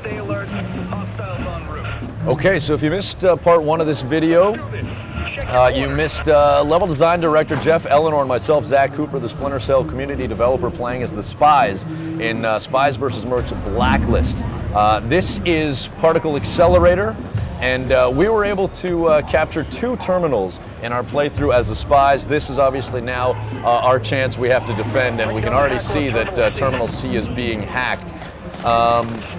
Stay alert. Hostiles en route. Okay, so if you missed part one of this video, you missed level design director Jeff Eleanor and myself, Zach Cooper, the Splinter Cell community developer, playing as the Spies in Spies vs. Mercs Blacklist. This is Particle Accelerator, and we were able to capture 2 terminals in our playthrough as the Spies. This is obviously now our chance we have to defend, and we can already see that Terminal C is being hacked.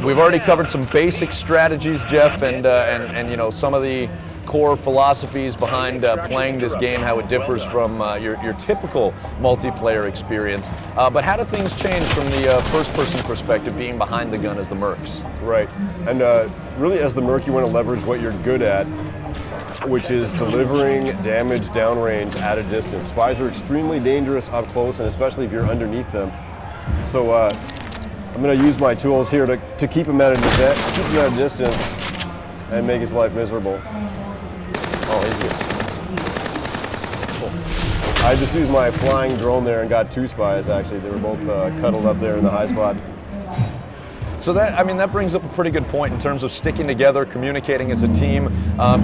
We've already covered some basic strategies, Jeff, and you know, some of the core philosophies behind playing this game, how it differs from your typical multiplayer experience. But how do things change from the first-person perspective, being behind the gun as the Mercs? Right, and really as the Merc, you want to leverage what you're good at, which is delivering damage downrange at a distance. Spies are extremely dangerous up close, and especially if you're underneath them. So I'm going to use my tools here to keep him at a distance and make his life miserable. Oh, easy. Cool. I just used my flying drone there and got 2 Spies, actually. They were both cuddled up there in the high spot. So that, I mean, that brings up a pretty good point in terms of sticking together, communicating as a team.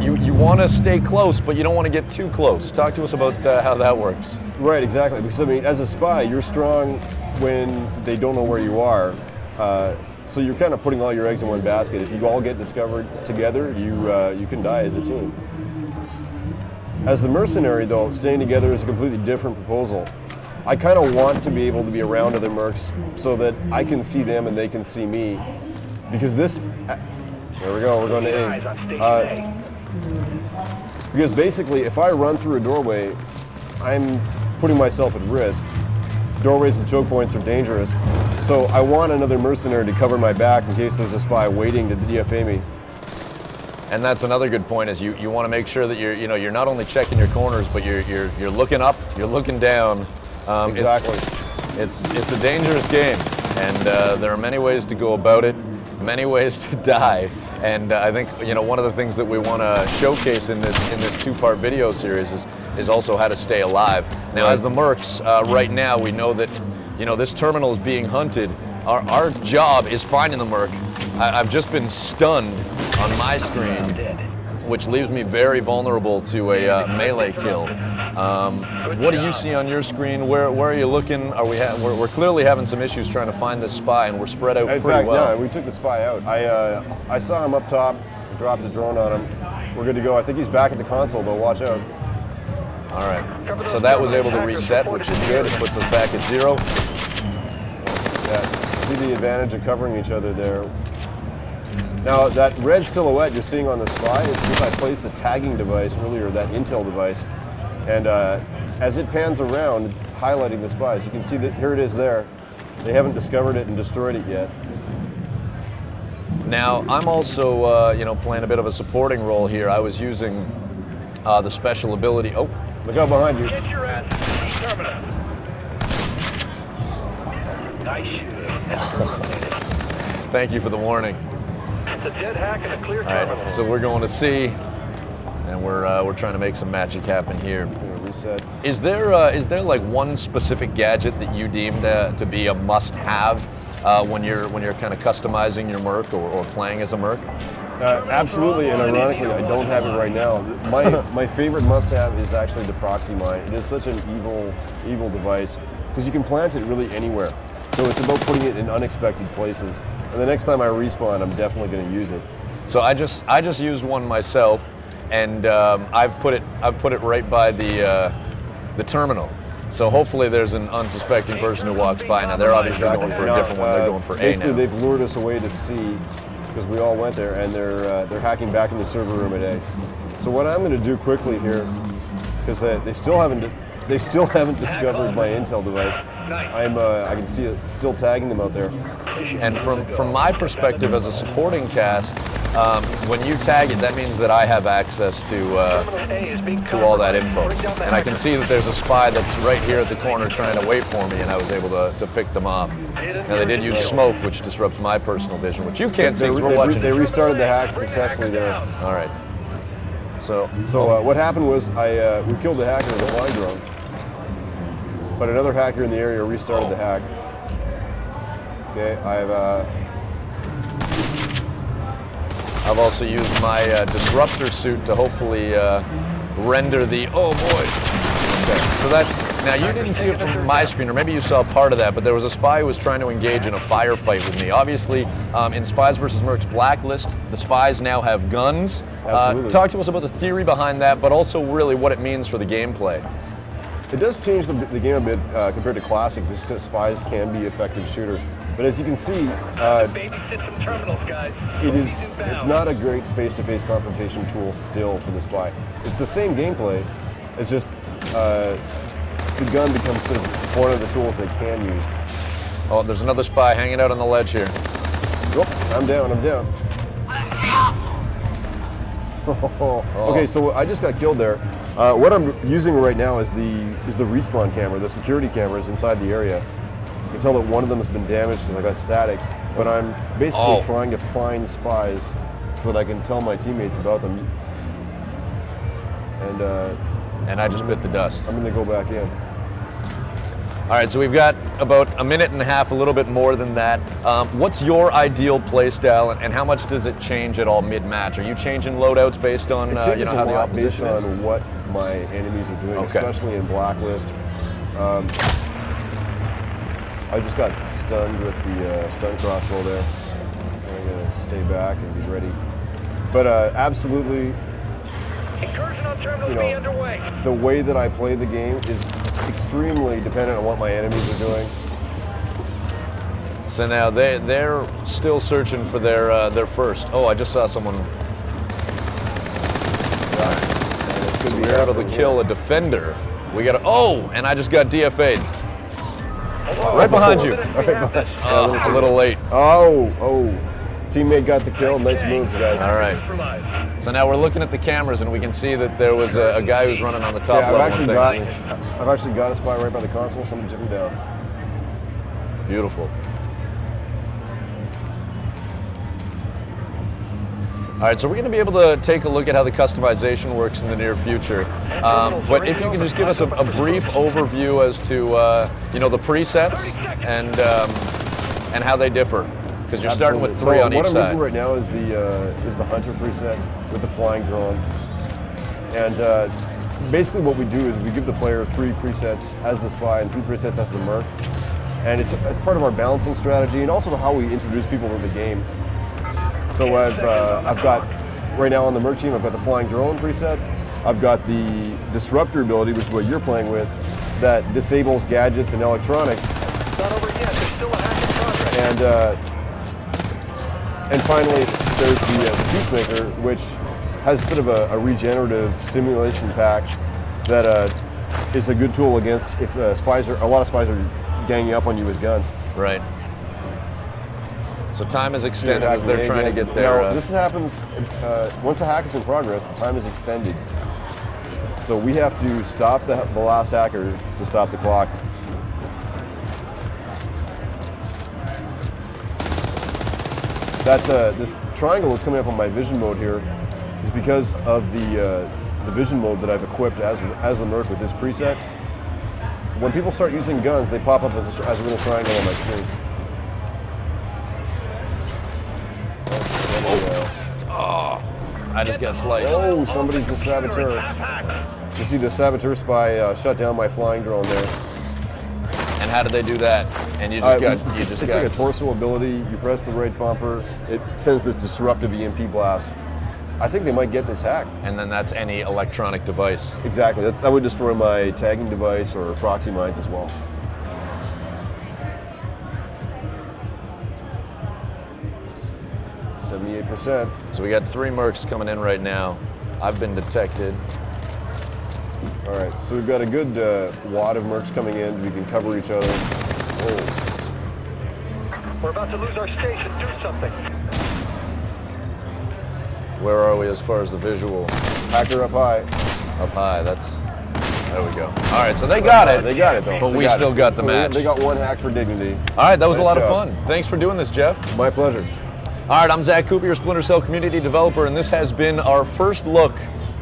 You want to stay close, but you don't want to get too close. Talk to us about how that works. Right, exactly. Because, I mean, as a spy, you're strong when they don't know where you are. So you're kind of putting all your eggs in one basket. If you all get discovered together, you can die as a team. As the mercenary, though, staying together is a completely different proposal. I kind of want to be able to be around other mercs so that I can see them and they can see me. Because this, there we go, we're going to A. Because basically, if I run through a doorway, I'm putting myself at risk. Doorways and choke points are dangerous. So I want another mercenary to cover my back in case there's a spy waiting to DFA me. And that's another good point, is you want to make sure that you're not only checking your corners, but you're looking up, you're looking down. Exactly. It's a dangerous game, and there are many ways to go about it, many ways to die. And I think one of the things that we want to showcase in this 2-part video series is also how to stay alive. Now, right. As the Mercs, right now we know that this terminal is being hunted. Our job is finding the Merc. I've just been stunned on my screen, which leaves me very vulnerable to a melee kill. What do you see on your screen? Where are you looking? We're clearly having some issues trying to find this spy, and we're spread out pretty well. Yeah, we took the spy out. I saw him up top, dropped a drone on him. We're good to go. I think he's back at the console, though. Watch out. All right. So that was able to reset, which is good. It puts us back at 0. Yeah. See the advantage of covering each other there. Now, that red silhouette you're seeing on the spy is because I placed the tagging device earlier, that intel device. And as it pans around, it's highlighting the spies. You can see that here it is there. They haven't discovered it and destroyed it yet. Now, I'm also, playing a bit of a supporting role here. I was using the special ability. Oh, look out behind you. Get your ass to the terminal. Nice. Thank you for the warning. It's a dead hack and a clear All terminal. right, so we're going to C, and we're trying to make some magic happen here. Reset. Is there like one specific gadget that you deemed to be a must-have when you're kind of customizing your Merc or playing as a Merc? Absolutely, and ironically, I don't have it right now. My favorite must-have is actually the proxy mine. It is such an evil device because you can plant it really anywhere. So it's about putting it in unexpected places. And the next time I respawn, I'm definitely going to use it. So I just used one myself, and I've put it right by the terminal. So hopefully there's an unsuspecting person who walks by. Now they're obviously going for a different one. They're going for A now. Basically, they've lured us away to C because we all went there, and they're hacking back in the server room at A. So what I'm going to do quickly here, because they still haven't discovered my intel device. I can see it still tagging them out there. And from my perspective as a supporting cast, when you tag it, that means that I have access to all that info. And I can see that there's a spy that's right here at the corner trying to wait for me, and I was able to pick them off. Now they did use smoke, which disrupts my personal vision, which you can't see because we're watching. They restarted the hack successfully there. All right. So what happened was we killed the hacker with a flying drone. But another hacker in the area restarted the hack. Okay, I've also used my disruptor suit to hopefully render the, oh boy. Okay, so that, now you didn't see it from my screen, or maybe you saw part of that, but there was a spy who was trying to engage in a firefight with me. Obviously, in Spies vs. Mercs Blacklist, the spies now have guns. Absolutely. Talk to us about the theory behind that, but also really what it means for the gameplay. It does change the game a bit compared to Classic, just because spies can be effective shooters. But as you can see, Babysit some terminals, guys. it's not a great face-to-face confrontation tool still for the spy. It's the same gameplay, it's just the gun becomes sort of one of the tools they can use. Oh, there's another spy hanging out on the ledge here. Oh, I'm down. Okay, so I just got killed there. What I'm using right now is the respawn camera, the security cameras inside the area. You can tell that one of them has been damaged because I got static, but I'm basically trying to find spies so that I can tell my teammates about them. And I just bit the dust. I'm gonna go back in. All right, so we've got about a minute and a half, a little bit more than that. What's your ideal play style, and how much does it change at all mid-match? Are you changing loadouts based on how the opposition based is? on what my enemies are doing, especially in Blacklist. I just got stunned with the stun crossbow there. I'm gonna stay back and be ready. But absolutely, Incursion on terminals be underway. the way that I play the game is extremely dependent on what my enemies are doing. So now they're still searching for their first. Oh, I just saw someone. So we were able to kill a defender. We got and I just got DFA'd. Right behind you. A little late. Oh. Teammate got the kill. Nice moves, guys. All right. So now we're looking at the cameras, and we can see that there was a guy who's running on the top level. I've actually got a spy right by the console, so I'm gonna jump him down. Beautiful. All right, so we're going to be able to take a look at how the customization works in the near future. But if you can just give us a brief overview as to the presets and how they differ, because you're starting with 3 on each side. What I'm using right now is the Hunter preset with the flying drone, and basically what we do is we give the player 3 presets as the spy and 3 presets as the merc, and it's part of our balancing strategy and also how we introduce people to the game. So I've got, right now on the merc team, I've got the flying drone preset. I've got the disruptor ability, which is what you're playing with, that disables gadgets and electronics. It's not over yet. There's still a hack in progress. And finally, there's the Peacemaker, which has sort of a regenerative stimulation pack that is a good tool against if a lot of spies are ganging up on you with guns. Right. So time is extended as they're trying to get there. Now, this happens, once a hack is in progress, the time is extended. So we have to stop the last hacker to stop the clock. This triangle is coming up on my vision mode here is because of the vision mode that I've equipped as the merc with this preset. When people start using guns, they pop up as a little triangle on my screen. I just got sliced. Oh, somebody's a saboteur. You see the saboteur spy shut down my flying drone there. And how did they do that? And you just got. It's like a torso ability. You press the right bumper, it sends this disruptive EMP blast. I think they might get this hack. And then that's any electronic device. Exactly. That would destroy my tagging device or proxy mines as well. %. So we got 3 mercs coming in right now. I've been detected. All right, so we've got a good wad of mercs coming in. We can cover each other. Whoa. We're about to lose our station. Do something. Where are we as far as the visual? Hacker up high. Up high, there we go. All right, so they got it. They got it, though. But we still got the match. They got 1 hack for dignity. All right, that was a lot of job. fun. Thanks for doing this, Jeff. My pleasure. All right, I'm Zach Cooper, your Splinter Cell community developer, and this has been our first look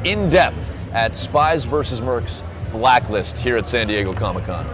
in depth at Spies vs. Mercs Blacklist here at San Diego Comic-Con.